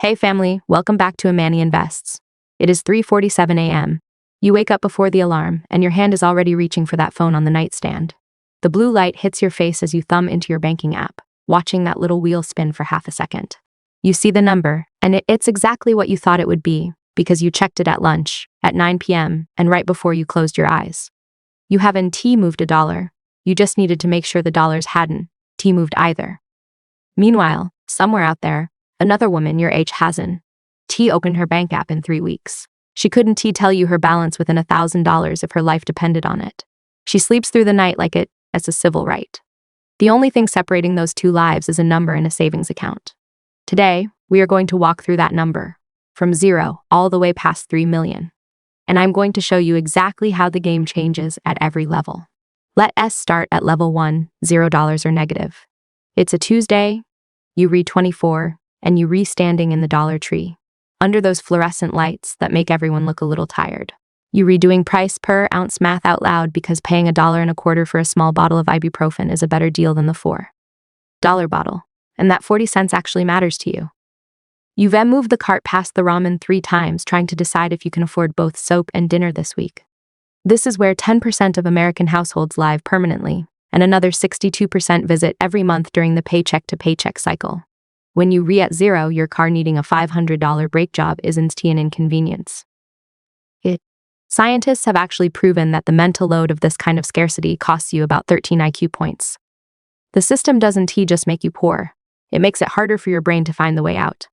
Hey family, welcome back to Imani Invests. It is 3:47 a.m. You wake up before the alarm, and your hand is already reaching for that phone on the nightstand. The blue light hits your face as you thumb into your banking app, watching that little wheel spin for half a second. You see the number, and it's exactly what you thought it would be, because you checked it at lunch, at 9 p.m., and right before you closed your eyes. You haven't moved a dollar. You just needed to make sure the dollars hadn't moved either. Meanwhile, somewhere out there, another woman your age hasn't opened her bank app in 3 weeks. She couldn't tell you her balance within $1,000 if her life depended on it. She sleeps through the night like it's a civil right. The only thing separating those two lives is a number in a savings account. Today, we are going to walk through that number, from 0 all the way past 3 million. And I'm going to show you exactly how the game changes at every level. Let's start at level 1, $0 or negative. It's a Tuesday, you read 24, and you standing in the Dollar Tree, under those fluorescent lights that make everyone look a little tired. You redoing price per ounce math out loud because paying $1.25 for a small bottle of ibuprofen is a better deal than the $4 bottle, and that 40 cents actually matters to you. You then move the cart past the ramen 3 times, trying to decide if you can afford both soap and dinner this week. This is where 10% of American households live permanently, and another 62% visit every month during the paycheck-to-paycheck cycle. When you at 0, your car needing a $500 brake job isn't an inconvenience. Scientists have actually proven that the mental load of this kind of scarcity costs you about 13 IQ points. The system doesn't just make you poor, it makes it harder for your brain to find the way out.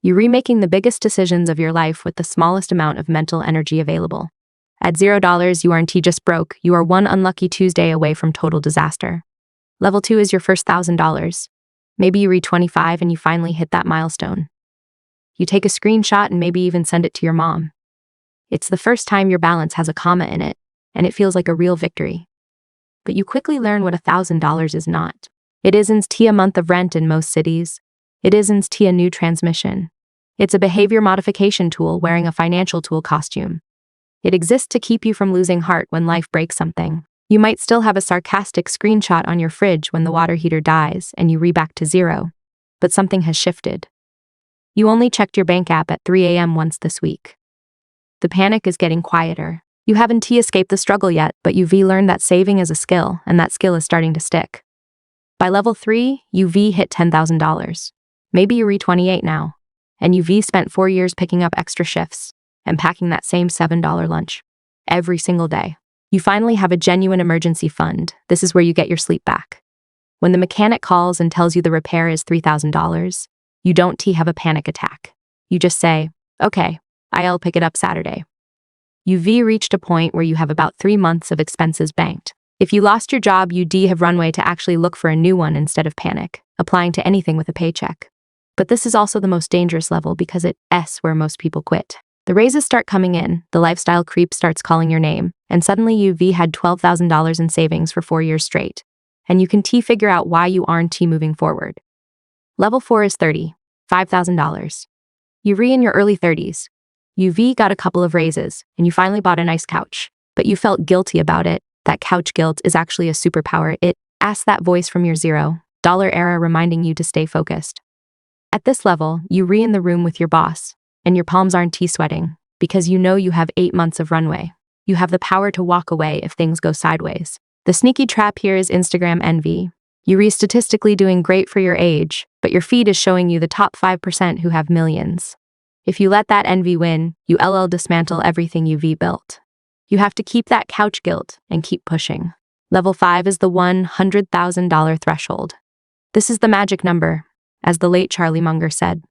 You're remaking the biggest decisions of your life with the smallest amount of mental energy available. At $0, you aren't just broke, you are one unlucky Tuesday away from total disaster. Level 2 is your first $1,000. Maybe you read 25 and you finally hit that milestone. You take a screenshot and maybe even send it to your mom. It's the first time your balance has a comma in it, and it feels like a real victory. But you quickly learn what $1,000 is not. It isn't a month of rent in most cities. It isn't a new transmission. It's a behavior modification tool wearing a financial tool costume. It exists to keep you from losing heart when life breaks something. You might still have a sarcastic screenshot on your fridge when the water heater dies and you back to 0. But something has shifted. You only checked your bank app at 3 a.m. once this week. The panic is getting quieter. You haven't escaped the struggle yet, but you've learned that saving is a skill, and that skill is starting to stick. By level 3, you've hit $10,000. Maybe you're 28 now, and you've spent 4 years picking up extra shifts and packing that same $7 lunch every single day. You finally have a genuine emergency fund. This is where you get your sleep back. When the mechanic calls and tells you the repair is $3,000, you don't have a panic attack. You just say, okay, I'll pick it up Saturday. You've reached a point where you have about 3 months of expenses banked. If you lost your job, you have runway to actually look for a new one instead of panic, applying to anything with a paycheck. But this is also the most dangerous level because it's where most people quit. The raises start coming in, the lifestyle creep starts calling your name, and suddenly you've had $12,000 in savings for 4 years straight. And you can figure out why you aren't moving forward. Level 4 is $5,000. You're in your early 30s. You've got a couple of raises, and you finally bought a nice couch. But you felt guilty about it. That couch guilt is actually a superpower. It asks that voice from your $0 era reminding you to stay focused. At this level, you're in the room with your boss, and your palms aren't sweating, because you know you have 8 months of runway. You have the power to walk away if things go sideways. The sneaky trap here is Instagram envy. You're statistically doing great for your age, but your feed is showing you the top 5% who have millions. If you let that envy win, you dismantle everything you've built. You have to keep that couch guilt and keep pushing. Level 5 is the $100,000 threshold. This is the magic number, as the late Charlie Munger said.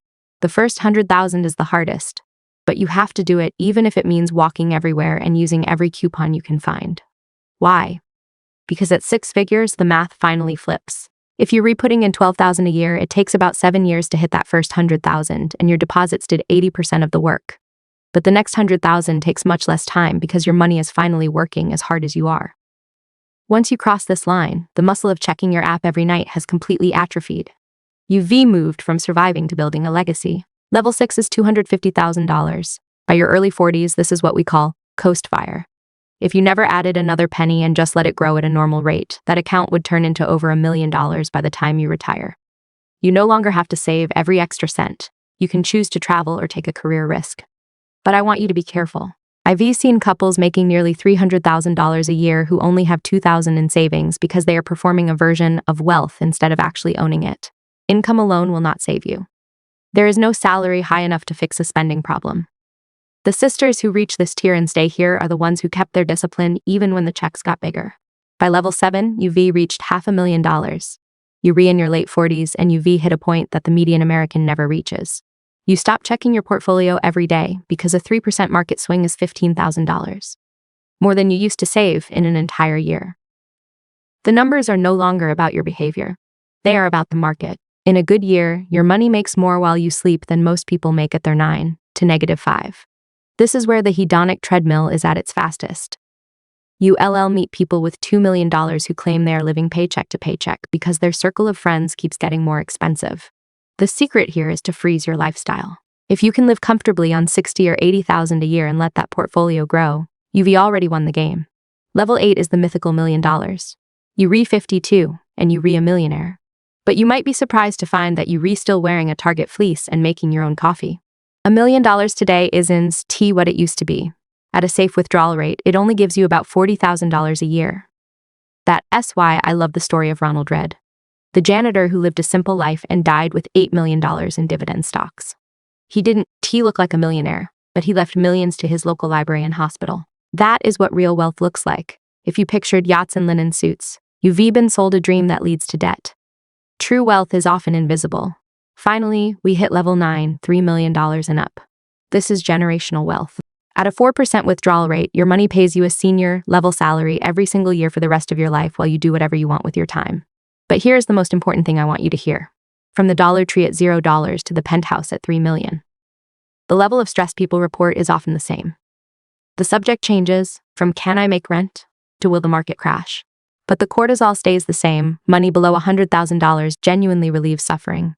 The first 100,000 is the hardest, but you have to do it even if it means walking everywhere and using every coupon you can find. Why? Because at 6 figures, the math finally flips. If you're putting in $12,000 a year, it takes about 7 years to hit that first 100,000, and your deposits did 80% of the work. But the next 100,000 takes much less time because your money is finally working as hard as you are. Once you cross this line, the muscle of checking your app every night has completely atrophied. You've moved from surviving to building a legacy. Level 6 is $250,000. By your early 40s, this is what we call coast fire. If you never added another penny and just let it grow at a normal rate, that account would turn into over $1 million by the time you retire. You no longer have to save every extra cent. you can choose to travel or take a career risk. But I want you to be careful. I've seen couples making nearly $300,000 a year who only have $2,000 in savings because they are performing a version of wealth instead of actually owning it. Income alone will not save you. There is no salary high enough to fix a spending problem. The sisters who reach this tier and stay here are the ones who kept their discipline even when the checks got bigger. By level 7, you've reached $500,000. You're in your late 40s and you've hit a point that the median American never reaches. You stop checking your portfolio every day because a 3% market swing is $15,000. More than you used to save in an entire year. The numbers are no longer about your behavior. They are about the market. In a good year, your money makes more while you sleep than most people make at their 9 to -5. This is where the hedonic treadmill is at its fastest. You'll meet people with $2 million who claim they are living paycheck to paycheck because their circle of friends keeps getting more expensive. The secret here is to freeze your lifestyle. If you can live comfortably on $60,000 or $80,000 a year and let that portfolio grow, you've already won the game. Level 8 is the mythical $1 million. You're 52, and you're a millionaire. But you might be surprised to find that you're still wearing a Target fleece and making your own coffee. $1 million today isn't what it used to be. At a safe withdrawal rate, it only gives you about $40,000 a year. That's why I love the story of Ronald Read, the janitor who lived a simple life and died with $8 million in dividend stocks. He didn't look like a millionaire, but he left millions to his local library and hospital. That is what real wealth looks like. If you pictured yachts and linen suits, you've been sold a dream that leads to debt. True wealth is often invisible. Finally, we hit level 9, $3 million and up. This is generational wealth. At a 4% withdrawal rate, your money pays you a senior level salary every single year for the rest of your life while you do whatever you want with your time. But here's the most important thing I want you to hear. From the Dollar Tree at $0 to the penthouse at $3 million. The level of stress people report is often the same. The subject changes from can I make rent to will the market crash? But the cortisol stays the same. Money below $100,000 genuinely relieves suffering.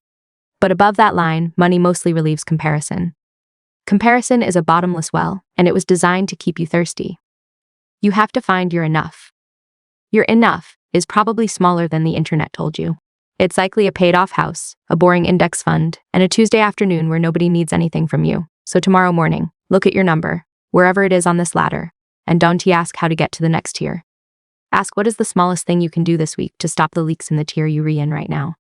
But above that line, money mostly relieves comparison. Comparison is a bottomless well, and it was designed to keep you thirsty. You have to find your enough. Your enough is probably smaller than the internet told you. It's likely a paid-off house, a boring index fund, and a Tuesday afternoon where nobody needs anything from you. So tomorrow morning, look at your number, wherever it is on this ladder, and don't ask how to get to the next tier. Ask what is the smallest thing you can do this week to stop the leaks in the tier you're in right now.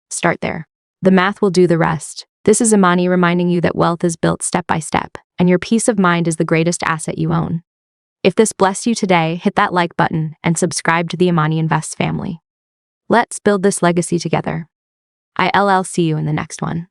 Start there. The math will do the rest. This is Imani reminding you that wealth is built step by step, and your peace of mind is the greatest asset you own. If this blessed you today, hit that like button and subscribe to the Imani Invests family. Let's build this legacy together. I'll see you in the next one.